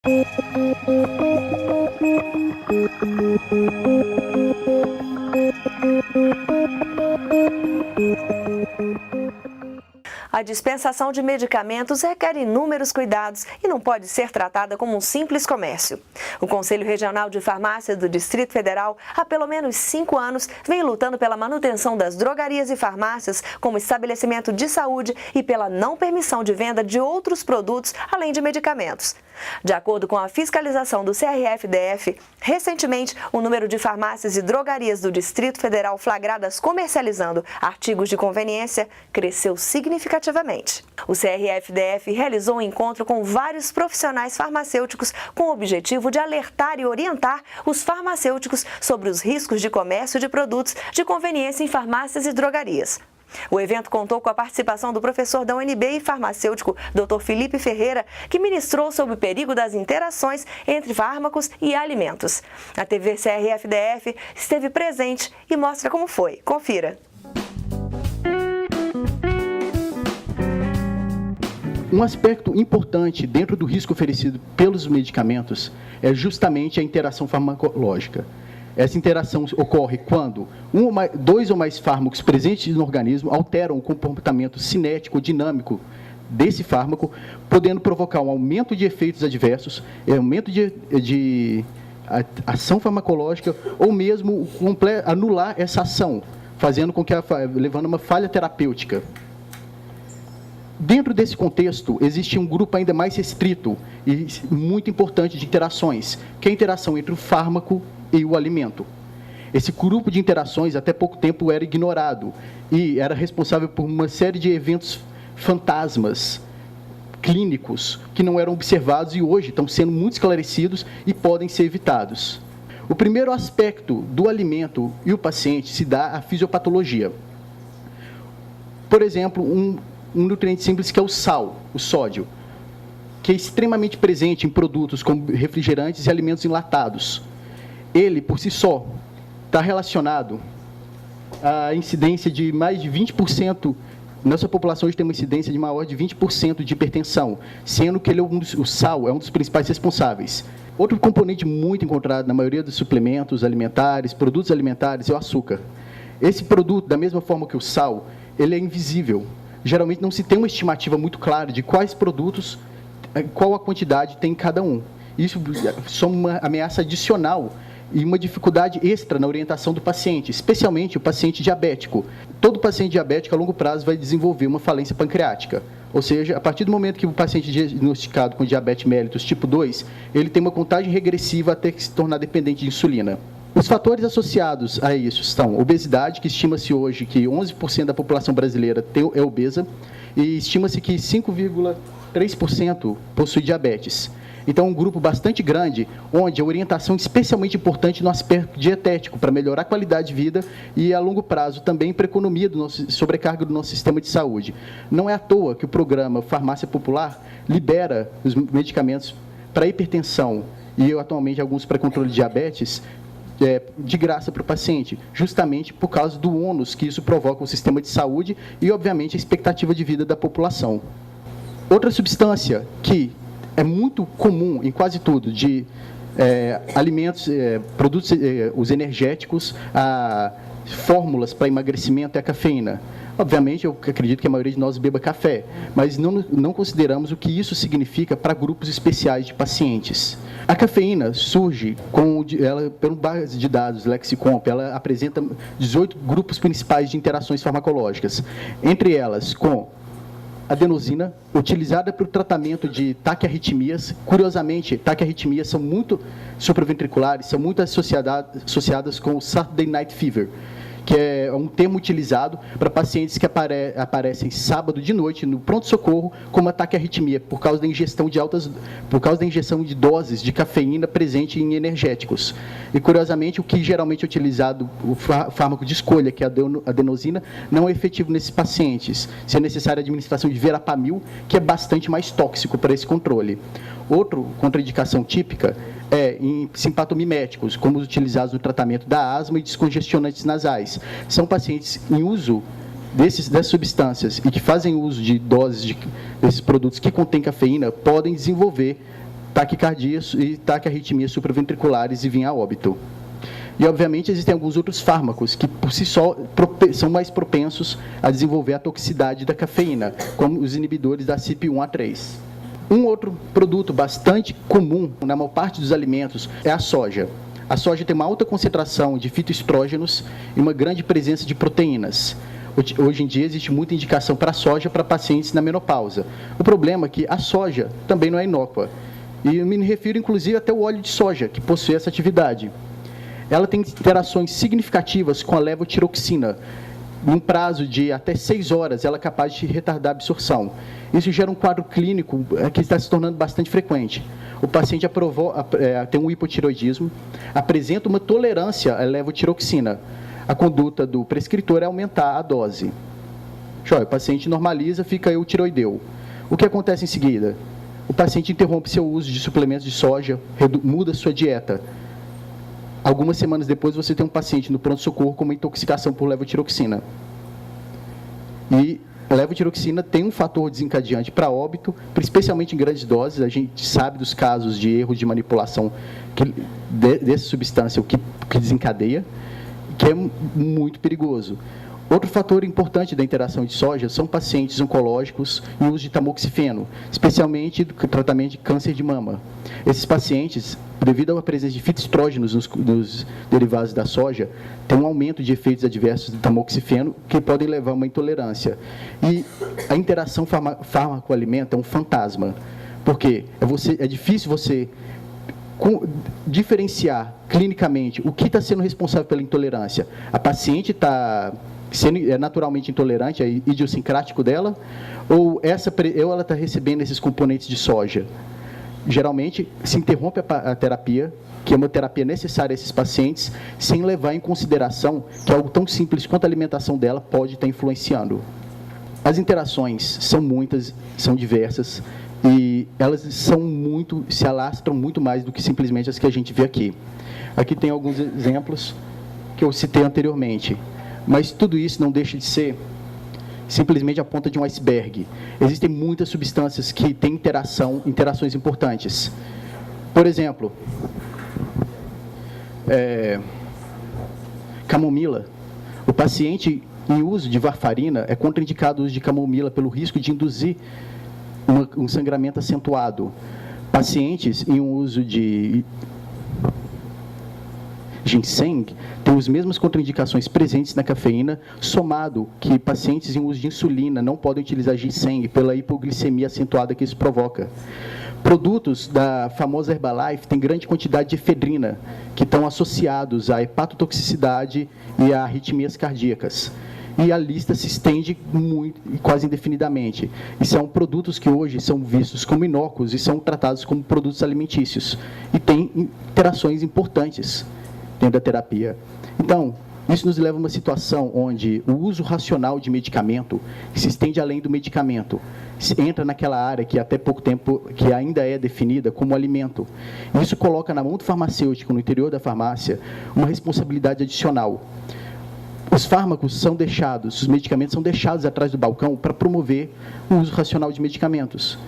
A dispensação de medicamentos requer inúmeros cuidados e não pode ser tratada como um simples comércio. O Conselho Regional de Farmácia do Distrito Federal, há pelo menos 5 anos, vem lutando pela manutenção das drogarias e farmácias como estabelecimento de saúde e pela não permissão de venda de outros produtos além de medicamentos. De acordo com a fiscalização do CRF-DF, recentemente o número de farmácias e drogarias do Distrito Federal flagradas comercializando artigos de conveniência cresceu significativamente. O CRF-DF realizou um encontro com vários profissionais farmacêuticos com o objetivo de alertar e orientar os farmacêuticos sobre os riscos de comércio de produtos de conveniência em farmácias e drogarias. O evento contou com a participação do professor da UNB e farmacêutico Dr. Felipe Ferreira, que ministrou sobre o perigo das interações entre fármacos e alimentos. A TV CRF-DF esteve presente e mostra como foi. Confira. Um aspecto importante dentro do risco oferecido pelos medicamentos é justamente a interação farmacológica. Essa interação ocorre quando dois ou mais fármacos presentes no organismo alteram o comportamento cinético dinâmico desse fármaco, podendo provocar um aumento de efeitos adversos, aumento de ação farmacológica ou mesmo anular essa ação, fazendo com que levando a uma falha terapêutica. Dentro desse contexto, existe um grupo ainda mais restrito e muito importante de interações, que é a interação entre o fármaco e o alimento. Esse grupo de interações, até pouco tempo, era ignorado e era responsável por uma série de eventos fantasmas clínicos que não eram observados e hoje estão sendo muito esclarecidos e podem ser evitados. O primeiro aspecto do alimento e o paciente se dá à fisiopatologia. Por exemplo, um nutriente simples que é o sal, o sódio, que é extremamente presente em produtos como refrigerantes e alimentos enlatados. Ele, por si só, está relacionado à incidência de mais de 20%. Nossa população hoje tem uma incidência de maior de 20% de hipertensão, sendo que o sal é um dos principais responsáveis. Outro componente muito encontrado na maioria dos suplementos alimentares, produtos alimentares, é o açúcar. Esse produto, da mesma forma que o sal, ele é invisível. Geralmente não se tem uma estimativa muito clara de quais produtos, qual a quantidade tem em cada um. Isso soma uma ameaça adicional e uma dificuldade extra na orientação do paciente, especialmente o paciente diabético. Todo paciente diabético, a longo prazo, vai desenvolver uma falência pancreática. Ou seja, a partir do momento que o paciente é diagnosticado com diabetes mellitus tipo 2, ele tem uma contagem regressiva até se tornar dependente de insulina. Os fatores associados a isso são obesidade, que estima-se hoje que 11% da população brasileira é obesa, e estima-se que 5,3% possui diabetes. Então, um grupo bastante grande, onde a orientação é especialmente importante no aspecto dietético, para melhorar a qualidade de vida e, a longo prazo, também para a economia, sobrecarga do nosso sistema de saúde. Não é à toa que o programa Farmácia Popular libera os medicamentos para hipertensão e, atualmente, alguns para controle de diabetes, de graça para o paciente, justamente por causa do ônus que isso provoca no sistema de saúde e, obviamente, a expectativa de vida da população. Outra substância que é muito comum em quase tudo, de alimentos, produtos, os energéticos, fórmulas para emagrecimento, é a cafeína. Obviamente, eu acredito que a maioria de nós beba café, mas não consideramos o que isso significa para grupos especiais de pacientes. A cafeína surge pelo base de dados Lexicomp, ela apresenta 18 grupos principais de interações farmacológicas, entre elas com adenosina, utilizada para o tratamento de taquiarritmias. Curiosamente, taquiarritmias são muito supraventriculares, são muito associadas com o Saturday Night Fever, que é um termo utilizado para pacientes que aparecem sábado de noite no pronto-socorro com uma taquiarritmia por causa da injeção de doses de cafeína presente em energéticos. E, curiosamente, o que geralmente é utilizado, o fármaco de escolha, que é a adenosina, não é efetivo nesses pacientes. Se é necessária a administração de verapamil, que é bastante mais tóxico para esse controle. Outra contraindicação típica é em simpatomiméticos, como os utilizados no tratamento da asma e descongestionantes nasais. São pacientes em uso dessas substâncias e que fazem uso de doses desses produtos que contêm cafeína, podem desenvolver taquicardia e taquiarritmias supraventriculares e vir a óbito. E, obviamente, existem alguns outros fármacos que, por si só, são mais propensos a desenvolver a toxicidade da cafeína, como os inibidores da CYP1A3. Um outro produto bastante comum na maior parte dos alimentos é a soja. A soja tem uma alta concentração de fitoestrógenos e uma grande presença de proteínas. Hoje em dia existe muita indicação para a soja para pacientes na menopausa. O problema é que a soja também não é inócua. E eu me refiro, inclusive, até o óleo de soja, que possui essa atividade. Ela tem interações significativas com a levotiroxina. Num prazo de até 6 horas, ela é capaz de retardar a absorção. Isso gera um quadro clínico que está se tornando bastante frequente. O paciente tem um hipotireoidismo, apresenta uma tolerância à levotiroxina. A conduta do prescritor é aumentar a dose. O paciente normaliza, fica eutiroideu. O que acontece em seguida? O paciente interrompe seu uso de suplementos de soja, muda sua dieta. Algumas semanas depois, você tem um paciente no pronto-socorro com uma intoxicação por levotiroxina. E a levotiroxina tem um fator desencadeante para óbito, especialmente em grandes doses. A gente sabe dos casos de erros de manipulação dessa substância, o que desencadeia, que é muito perigoso. Outro fator importante da interação de soja são pacientes oncológicos e o uso de tamoxifeno, especialmente no tratamento de câncer de mama. Esses pacientes, devido à presença de fitoestrógenos nos derivados da soja, tem um aumento de efeitos adversos do tamoxifeno que podem levar a uma intolerância. E a interação fármaco-alimento é um fantasma, porque é difícil você diferenciar clinicamente o que está sendo responsável pela intolerância. A paciente está é naturalmente intolerante, é idiosincrático dela, ou ela está recebendo esses componentes de soja. Geralmente, se interrompe a terapia, que é uma terapia necessária a esses pacientes, sem levar em consideração que algo tão simples quanto a alimentação dela pode estar influenciando. As interações são muitas, são diversas, e elas se alastram muito mais do que simplesmente as que a gente vê aqui. Aqui tem alguns exemplos que eu citei anteriormente. Mas tudo isso não deixa de ser simplesmente a ponta de um iceberg. Existem muitas substâncias que têm interações importantes. Por exemplo, camomila. O paciente em uso de varfarina é contraindicado o uso de camomila pelo risco de induzir um sangramento acentuado. Pacientes em uso de ginseng tem as mesmas contraindicações presentes na cafeína, somado que pacientes em uso de insulina não podem utilizar ginseng pela hipoglicemia acentuada que isso provoca. Produtos da famosa Herbalife têm grande quantidade de efedrina, que estão associados à hepatotoxicidade e a arritmias cardíacas. E a lista se estende quase indefinidamente. E são produtos que hoje são vistos como inócuos e são tratados como produtos alimentícios. E têm interações importantes dentro da terapia. Então, isso nos leva a uma situação onde o uso racional de medicamento se estende além do medicamento, entra naquela área que até pouco tempo que ainda é definida como alimento. Isso coloca na mão do farmacêutico, no interior da farmácia, uma responsabilidade adicional. Os fármacos são deixados, os medicamentos são deixados atrás do balcão para promover o uso racional de medicamentos.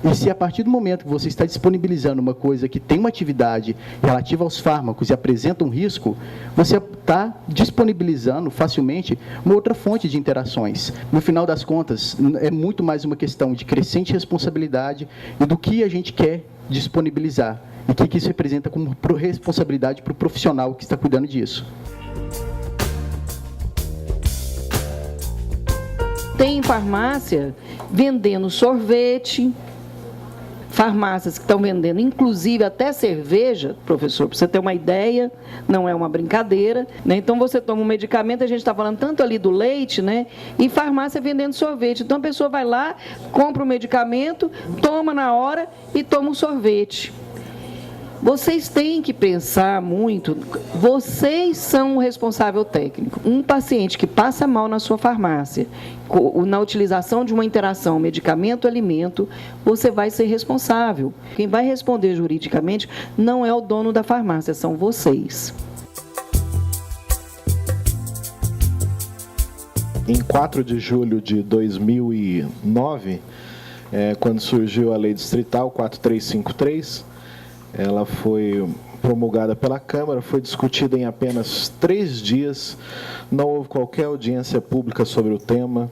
E se a partir do momento que você está disponibilizando uma coisa que tem uma atividade relativa aos fármacos e apresenta um risco, você está disponibilizando facilmente uma outra fonte de interações. No final das contas, é muito mais uma questão de crescente responsabilidade e do que a gente quer disponibilizar. E o que isso representa como responsabilidade para o profissional que está cuidando disso. Tem farmácia vendendo sorvete, farmácias que estão vendendo, inclusive até cerveja, professor, para você ter uma ideia, não é uma brincadeira, né? Então, você toma um medicamento, a gente está falando tanto ali do leite, né? E farmácia vendendo sorvete. Então, a pessoa vai lá, compra o medicamento, toma na hora e toma um sorvete. Vocês têm que pensar muito, vocês são o responsável técnico. Um paciente que passa mal na sua farmácia, na utilização de uma interação medicamento-alimento, você vai ser responsável. Quem vai responder juridicamente não é o dono da farmácia, são vocês. Em 4 de julho de 2009, quando surgiu a Lei Distrital 4353, ela foi promulgada pela Câmara, foi discutida em apenas 3 dias, não houve qualquer audiência pública sobre o tema,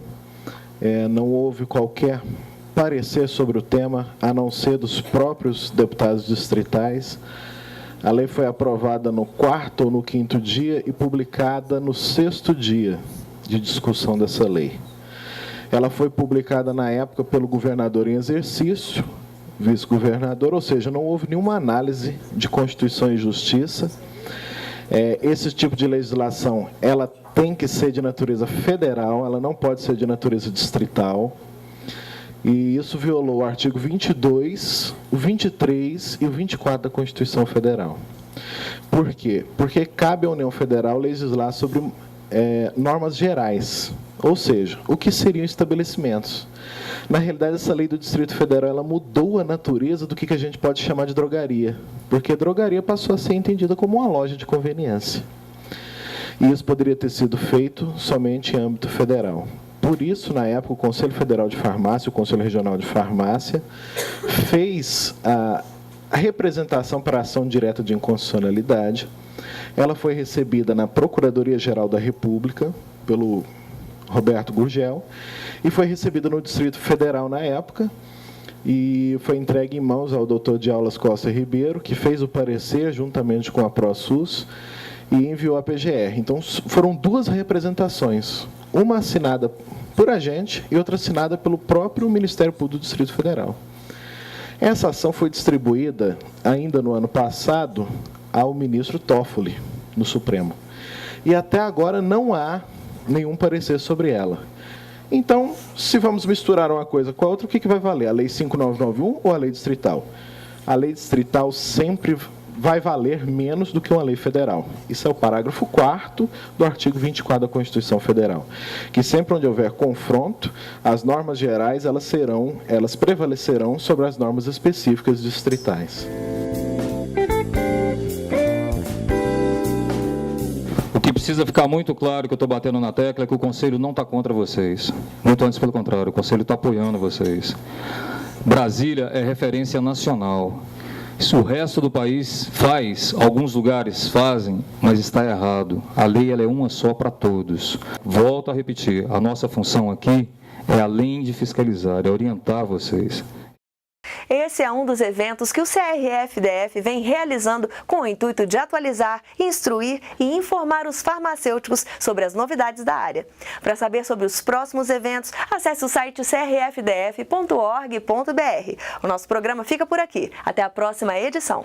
não houve qualquer parecer sobre o tema, a não ser dos próprios deputados distritais. A lei foi aprovada no 4º ou no 5º dia e publicada no 6º dia de discussão dessa lei. Ela foi publicada na época pelo governador em exercício, vice-governador, ou seja, não houve nenhuma análise de Constituição e Justiça. Esse tipo de legislação, ela tem que ser de natureza federal, ela não pode ser de natureza distrital. E isso violou o artigo 22, o 23 e o 24 da Constituição Federal. Por quê? Porque cabe à União Federal legislar sobre normas gerais, ou seja, o que seriam estabelecimentos. Na realidade, essa lei do Distrito Federal ela mudou a natureza do que a gente pode chamar de drogaria, porque a drogaria passou a ser entendida como uma loja de conveniência. E isso poderia ter sido feito somente em âmbito federal. Por isso, na época, o Conselho Federal de Farmácia, o Conselho Regional de Farmácia, fez a representação para a ação direta de inconstitucionalidade. Ela foi recebida na Procuradoria-Geral da República, pelo Roberto Gurgel, e foi recebida no Distrito Federal na época, e foi entregue em mãos ao Dr. de Aulas Costa Ribeiro, que fez o parecer juntamente com a ProSUS e enviou à PGR. Então, foram 2 representações, uma assinada por a gente e outra assinada pelo próprio Ministério Público do Distrito Federal. Essa ação foi distribuída, ainda no ano passado, ao ministro Toffoli, no Supremo. E até agora não há nenhum parecer sobre ela. Então, se vamos misturar uma coisa com a outra, o que vai valer? A Lei 5991 ou a Lei Distrital? A Lei Distrital sempre vai valer menos do que uma lei federal. Isso é o parágrafo 4º do artigo 24 da Constituição Federal, que sempre onde houver confronto, as normas gerais elas prevalecerão sobre as normas específicas distritais. O que precisa ficar muito claro, que eu estou batendo na tecla, é que o Conselho não está contra vocês. Muito antes, pelo contrário, o Conselho está apoiando vocês. Brasília é referência nacional. Isso o resto do país faz, alguns lugares fazem, mas está errado. A lei ela é uma só para todos. Volto a repetir, a nossa função aqui é, além de fiscalizar, é orientar vocês. Esse é um dos eventos que o CRF-DF vem realizando com o intuito de atualizar, instruir e informar os farmacêuticos sobre as novidades da área. Para saber sobre os próximos eventos, acesse o site crfdf.org.br. O nosso programa fica por aqui. Até a próxima edição.